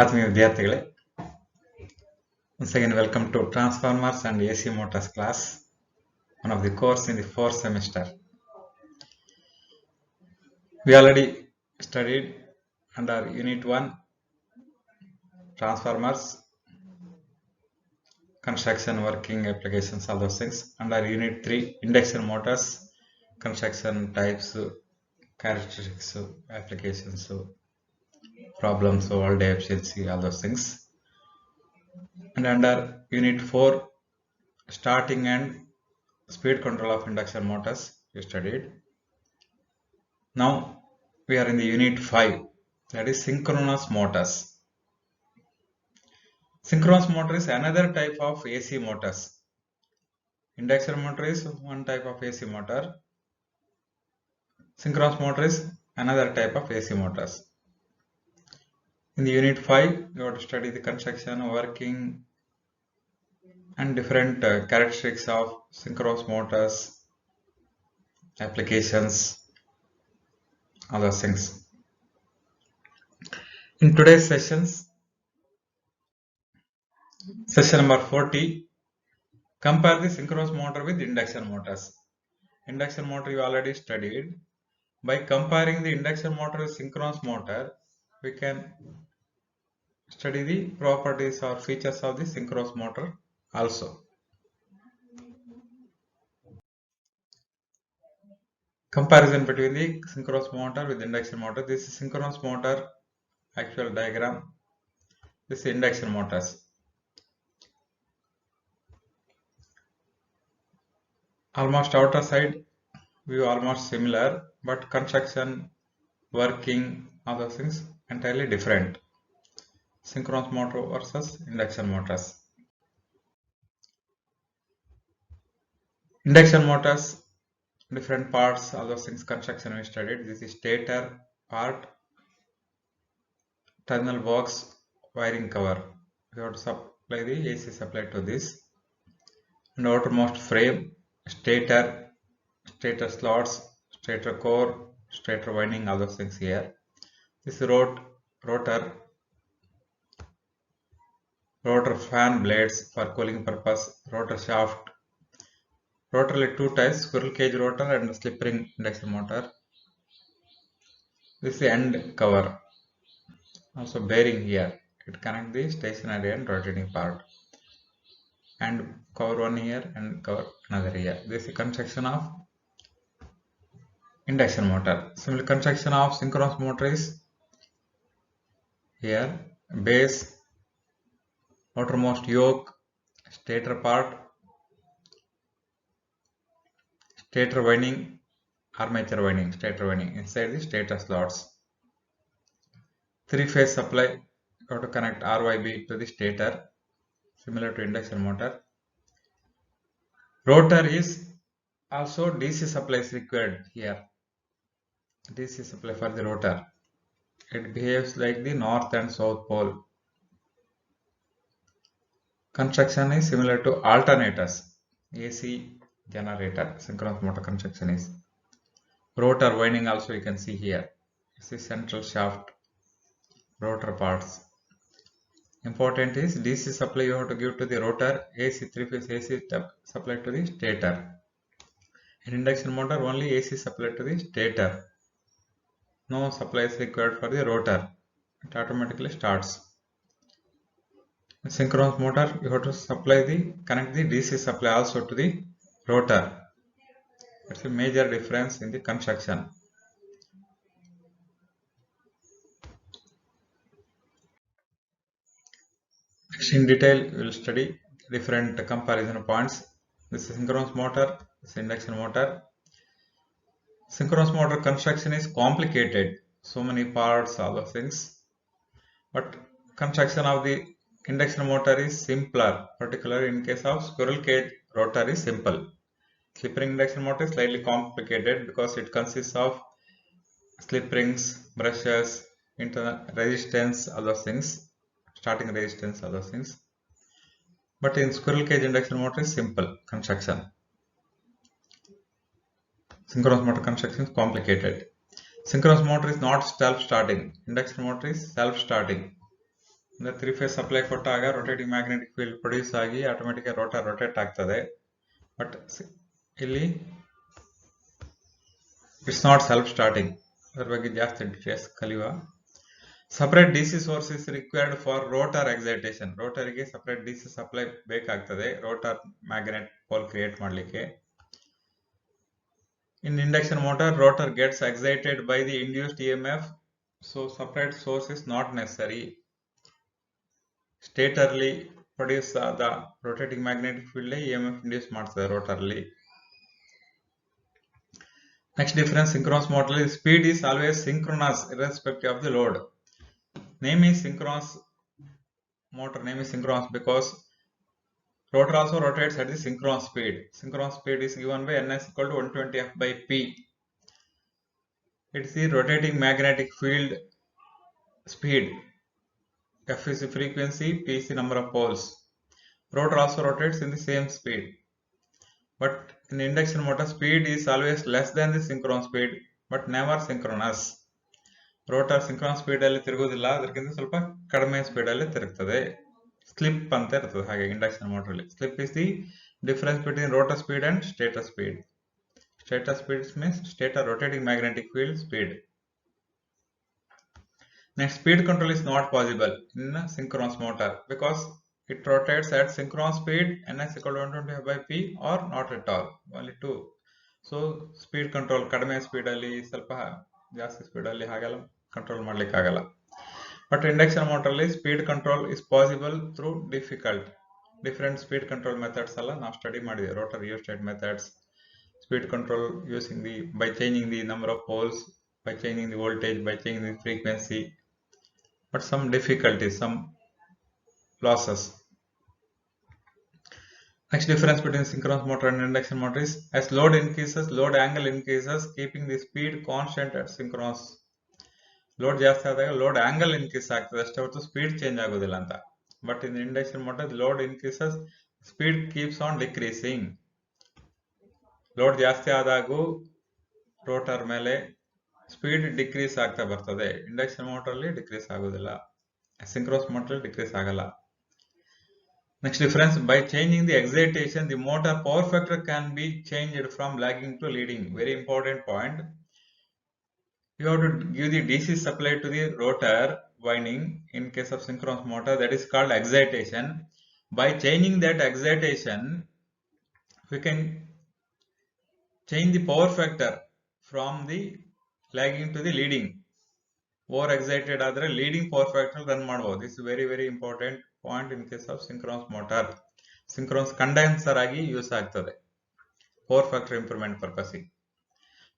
ಆತ್ಮೀಯ ವಿದ್ಯಾರ್ಥಿಗಳೇ, once again welcome to Transformers and AC Motors class, one of the course in the 4th semester. We already studied under Unit 1 Transformers, construction, working, applications, all those things. Under Unit 3 Induction Motors, construction types, characteristics, applications, problems, all-day efficiency, all those things. And under Unit 4 starting and speed control of induction motors we studied. Now we are in the Unit 5, that is synchronous motors. Synchronous motor is another type of AC motors. Induction motor is one type of AC motor. Synchronous motor is another type of AC motors. In the Unit 5, you have to study the construction, working, and different characteristics of synchronous motors, applications, all those things. In today's session number 40, compare the synchronous motor with induction motors. Induction motor you already studied. By comparing the induction motor with synchronous motor, we can study the properties or features of the synchronous motor also. Comparison between the synchronous motor with induction motor. This is synchronous motor actual diagram. This is induction motors. Almost outer side view almost similar, but construction, working, other things entirely different. Synchronous motor versus induction motors. Induction motors, different parts, all those things construction we studied. This is stator part, terminal box, wiring cover. We have to supply the AC supply to this. And outermost frame, stator slots, stator core, stator winding, all those things here. This is rotor fan blades for cooling purpose, rotor shaft. Rotor like two types, squirrel cage rotor and slip ring induction motor. This is the end cover. Also bearing here, it connects the stationary and rotating part. And cover one here and cover another here. This is the construction of induction motor. Similar construction of synchronous motor is here, base, outermost yoke, stator part, stator winding, armature winding, stator winding inside the stator slots. Three-phase supply, you have to connect RYB to the stator, similar to induction motor. Rotor is also DC supply is required here. DC supply for the rotor. It behaves like the north and south pole. Construction is similar to alternators, AC generator. Synchronous motor construction is. Rotor winding also you can see here. This is central shaft, rotor parts. Important is DC supply you have to give to the rotor, AC three-phase AC supply to the stator. In induction motor only AC supply to the stator. No supply is required for the rotor. It automatically starts. In synchronous motor you have to connect the DC supply also to the rotor. That's a major difference in the construction. Next in detail we will study different comparison points. This is synchronous motor, this is induction motor. Synchronous motor construction is complicated, so many parts, all those things. But construction of the induction motor is simpler, particularly in case of squirrel cage rotor is simple. Slip ring induction motor is slightly complicated because it consists of slip rings, brushes, internal resistance, all those things, starting resistance, all those things. But in squirrel cage induction motor is simple construction. Synchronous motor construction is complicated. Synchronous motor is not self-starting. Induction motor is self-starting. The three-phase supply ಕೊಟ್ಟಾಗ rotating magnetic field produce ಆಗಿ automatic rotor rotate ಆಗ್ತದೆ. But ಇಲ್ಲಿ it's not self-starting. ಅದರ ಬಗ್ಗೆ ಜಾಸ್ತಿ details ಕಲಿಯುವ. Separate DC source is required for rotor excitation. Rotor ಗೆ separate DC supply ಬೇಕಾಗ್ತದೆ rotor magnet pole create ಮಾಡಲಿಕ್ಕೆ. In induction motor, rotor gets excited by the induced EMF, so separate source is not necessary. Statorly produce the rotating magnetic field EMF induce ಮಾಡ್ತದೆ rotorly. Next difference, synchronous motor speed is always synchronous irrespective of the load. Name is synchronous motor, name is synchronous because rotor also rotates at the synchronous speed. Synchronous speed is given by ns equal to 120f by p. It's the rotating magnetic field speed. F is the frequency, p is the number of poles. Rotor also rotates in the same speed. But in induction motor, speed is always less than the synchronous speed, but never synchronous. Rotor synchronous speed ಅಲ್ಲಿ ತಿರುಗುವುದಿಲ್ಲ, ಅದಕ್ಕಿಂತ ಸ್ವಲ್ಪ ಕಡಿಮೆ speed ಅಲ್ಲಿ ತಿರುಗುತ್ತದೆ. Slip ಅಂತ ಇರ್ತದೆ ಹಾಗೆ induction motor ಅಲ್ಲಿ. Slip is the difference between rotor speed and stator speed. Stator speed means stator rotating magnetic field speed. Next, speed control is not possible in a synchronous motor because it rotates at synchronous speed ns equal to 120 by p or not at all, only 2. So speed control ಕಡಿಮೆ speed ಅಲ್ಲಿ ಸ್ವಲ್ಪ ಜಾಸ್ತಿ speed ಅಲ್ಲಿ ಹಾಗೆಲ್ಲ control ಮಾಡ್ಲಿಕ್ಕೆ ಆಗಲ್ಲ. But induction motor ಅಲ್ಲಿ speed control is possible through different speed control methods ಎಲ್ಲ ನಾವು ಸ್ಟಡಿ ಮಾಡಿದ್ವಿ. rotor rheostat methods, speed control using by changing the number of poles, by changing the voltage, by changing the frequency. But some difficulties, some losses. Next difference between synchronous motor and induction motor is as load increases, load angle increases, keeping the speed constant at synchronous. Load ಜಾಸ್ತಿ ಆದಾಗ load angle increase ಆಗ್ತದೆ ಅಷ್ಟೇ ಹೊರತು speed change ಆಗೋದಿಲ್ಲ ಅಂತ. But in induction motor, the load increases, speed keeps on decreasing. Load ಜಾಸ್ತಿ ಆದಾಗೂ rotor ಮೇಲೆ speed decrease ಆಗ್ತಾ ಬರ್ತದೆ. Induction motor ಅಲ್ಲಿ decrease ಆಗೋದಿಲ್ಲ. Synchronous motor decrease ಆಗಲ್ಲ. Next difference, by changing the excitation, the motor power factor can be changed from lagging to leading. Very important point. You have to give the DC supply to the rotor winding in case of synchronous motor, that is called excitation. By changing that excitation, we can change the power factor from the lagging to the leading. Over excited ಆದರೆ leading power factor run ಮಾಡಬಹುದು. This is very important point in case of synchronous motor. Synchronous condenser ಆಗಿ use ಆಗ್ತದೆ power factor improvement purpose.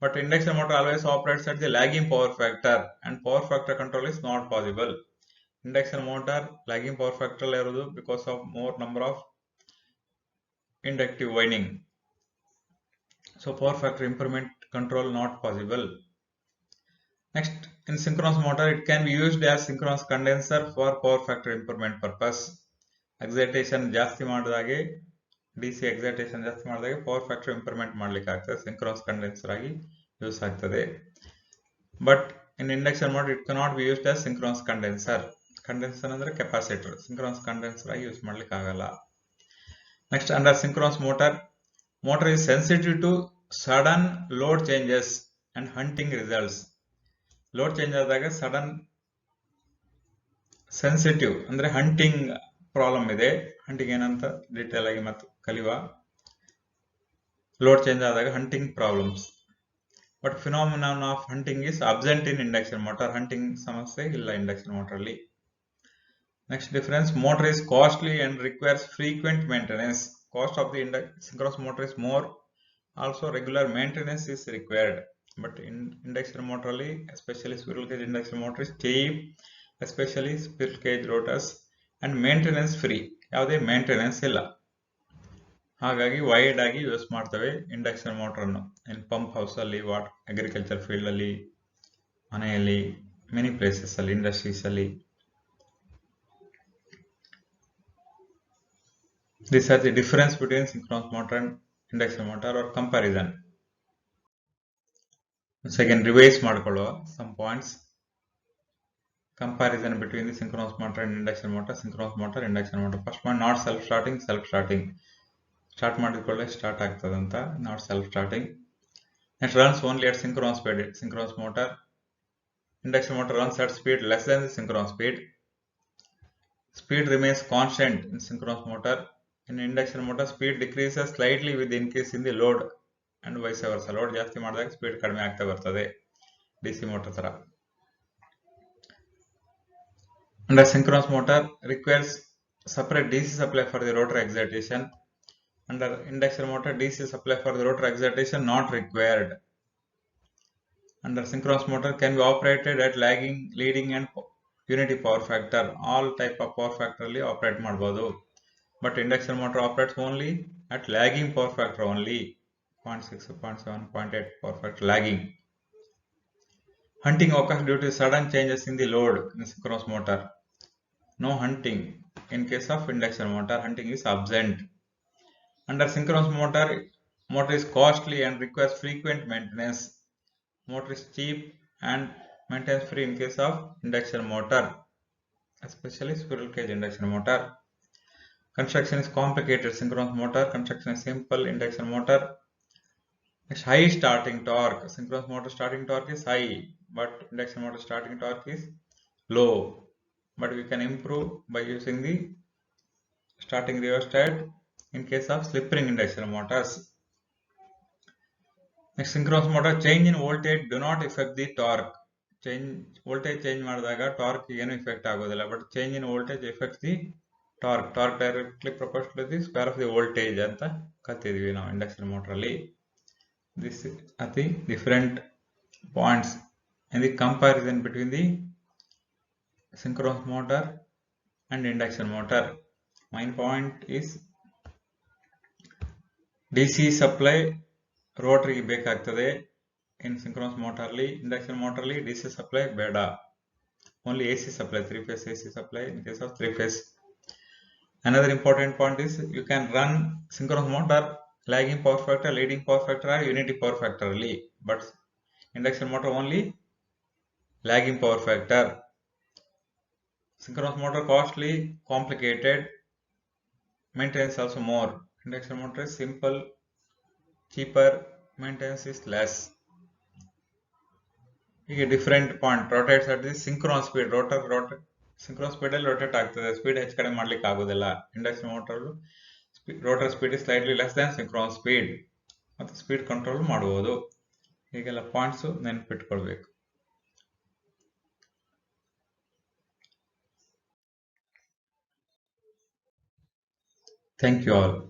But induction motor always operates at the lagging power factor and power factor control is not possible. Induction motor lagging power factor ಇರುವುದು because of more number of inductive winding. So power factor improvement control not possible. Next, in synchronous motor, it can be used as synchronous condenser for power factor improvement purpose. Excitation ಜಾಸ್ತಿ ಮಾಡಿದಾಗೆ DC excitation ಜಾಸ್ತಿ ಮಾಡಿದಾಗೆ power factor improvement ಮಾಡಲಿಕ್ಕೆ ಆಗ್ತದೆ, synchronous condenser ಆಗಿ use ಆಗ್ತದೆ. But in induction motor, it cannot be used as synchronous condenser. Condenser ಅಂದ್ರೆ capacitor. Synchronous condenser ಆಗಿ use ಮಾಡಲಿಕ್ಕೆ ಆಗಲ್ಲ. Next, under synchronous motor, motor is sensitive to sudden load changes and hunting results. Load change ಆದಾಗ sudden sensitive ಅಂದ್ರೆ hunting problem ಇದೆ. Hunting ಏನಂತ detail ಆಗಿ ಮತ್ತು ಕಲಿಯುವ. ಲೋಡ್ ಚೇಂಜ್ ಆದಾಗ hunting problems. But phenomenon of hunting is absent in induction motor. Hunting ಸಮಸ್ಯೆ ಇಲ್ಲ ಇಂಡಕ್ಷನ್ ಮೋಟರ್ ಅಲ್ಲಿ. Next difference, motor is costly and requires frequent maintenance. Cost of the synchronous motor is more, also regular maintenance is required. But in induction motor ಅಲ್ಲಿ especially squirrel cage induction motor is cheap, especially squirrel cage rotors, and maintenance free. ಯಾವುದೇ maintenance ಇಲ್ಲ, ಹಾಗಾಗಿ wide ಆಗಿ use ಮಾಡ್ತೇವೆ induction motor ಅನ್ನು. ಇನ್ pump house ಅಲ್ಲಿ, agriculture field ಅಲ್ಲಿ, ಮನೆಯಲ್ಲಿ, ಮೆನಿ ಪ್ಲೇಸಸ್ ಅಲ್ಲಿ, ಇಂಡಸ್ಟ್ರೀಸ್ ಅಲ್ಲಿ. These are the difference between synchronous motor and induction motor or comparison. So again revise ಮಾಡ್ಕೊಳ್ಳುವ some points. Comparison between the synchronous motor and induction motor, synchronous motor, induction motor. First one, not self-starting, self-starting. Start ಮಾಡಿಕೊಳ್ಳೆ start ಆಗ್ತದಂತ, not self-starting. It runs only at synchronous speed. Synchronous motor. Induction motor runs at speed less than the synchronous speed. Speed remains constant in synchronous motor. In induction motor, speed decreases slightly with increase in the load and vice versa. Load ಜಾಸ್ತಿ ಮಾಡಿದಾಗ speed ಕಡಿಮೆ ಆಗ್ತಾ ಬರ್ತದೆ, DC motor ತರ. And a synchronous motor requires separate DC supply for the rotor excitation. Under induction motor, DC supply for the rotor excitation not required. Under synchronous motor can be operated at lagging, leading and unity power factor. All type of power factor ಅಲ್ಲಿ operate ಮಾಡಬಹುದು. But induction motor operates only at lagging power factor only. 0.6, 0.7, 0.8 power factor lagging. Hunting occurs due to sudden changes in the load in the synchronous motor. No hunting. In case of induction motor, hunting is absent. Under synchronous motor, motor is costly and requires frequent maintenance. Motor is cheap and maintenance free in case of induction motor, especially squirrel cage induction motor. Construction is complicated. Synchronous motor construction is simple. Induction motor is high starting torque. Synchronous motor starting torque is high, but induction motor starting torque is low. But we can improve by using the starting rheostat in case of slip ring induction motors. Next, synchronous motor change in voltage do not affect the torque. Voltage change ಮಾಡಿದಾಗ torque ಏನು effect ಆಗೋದಿಲ್ಲ, but change in voltage affects the torque. Torque directly proportional to the square of the voltage ಅಂತ ಕಲ್ತಿದೀವಿ ನಾವು induction motor ಅಲ್ಲಿ. This are the different points in the comparison between the synchronous motor and induction motor. Main point is DC supply ರೋಟರಿಗೆ ಬೇಕಾಗ್ತದೆ. In synchronous motor ಅಲ್ಲಿ, induction motor ಅಲ್ಲಿ DC supply ಬೇಡ. Only AC supply, 3-phase AC supply in case of 3-phase. Another important point is you can run synchronous motor lagging power factor, leading power factor or unity power factor only, but induction motor only lagging power factor. Synchronous motor costly, complicated, maintenance also more. Induction motor is simple, cheaper, maintenance is less. ಈಗ different point rotates at the synchronous speed. rotor synchronous speed ಅಲ್ಲಿ rotate ಆಗ್ತದೆ, speed ಹೆಚ್ಚು ಕಡಿಮೆ ಮಾಡ್ಲಿಕ್ಕೆ ಆಗೋದಿಲ್ಲ. Induction motor rotor speed is slightly less than synchronous speed, ಮತ್ತು speed control ಮಾಡಬಹುದು. ಹೀಗೆಲ್ಲ ಪಾಯಿಂಟ್ಸ್ ನೆನಪಿಟ್ಕೊಳ್ಬೇಕು. Thank you all.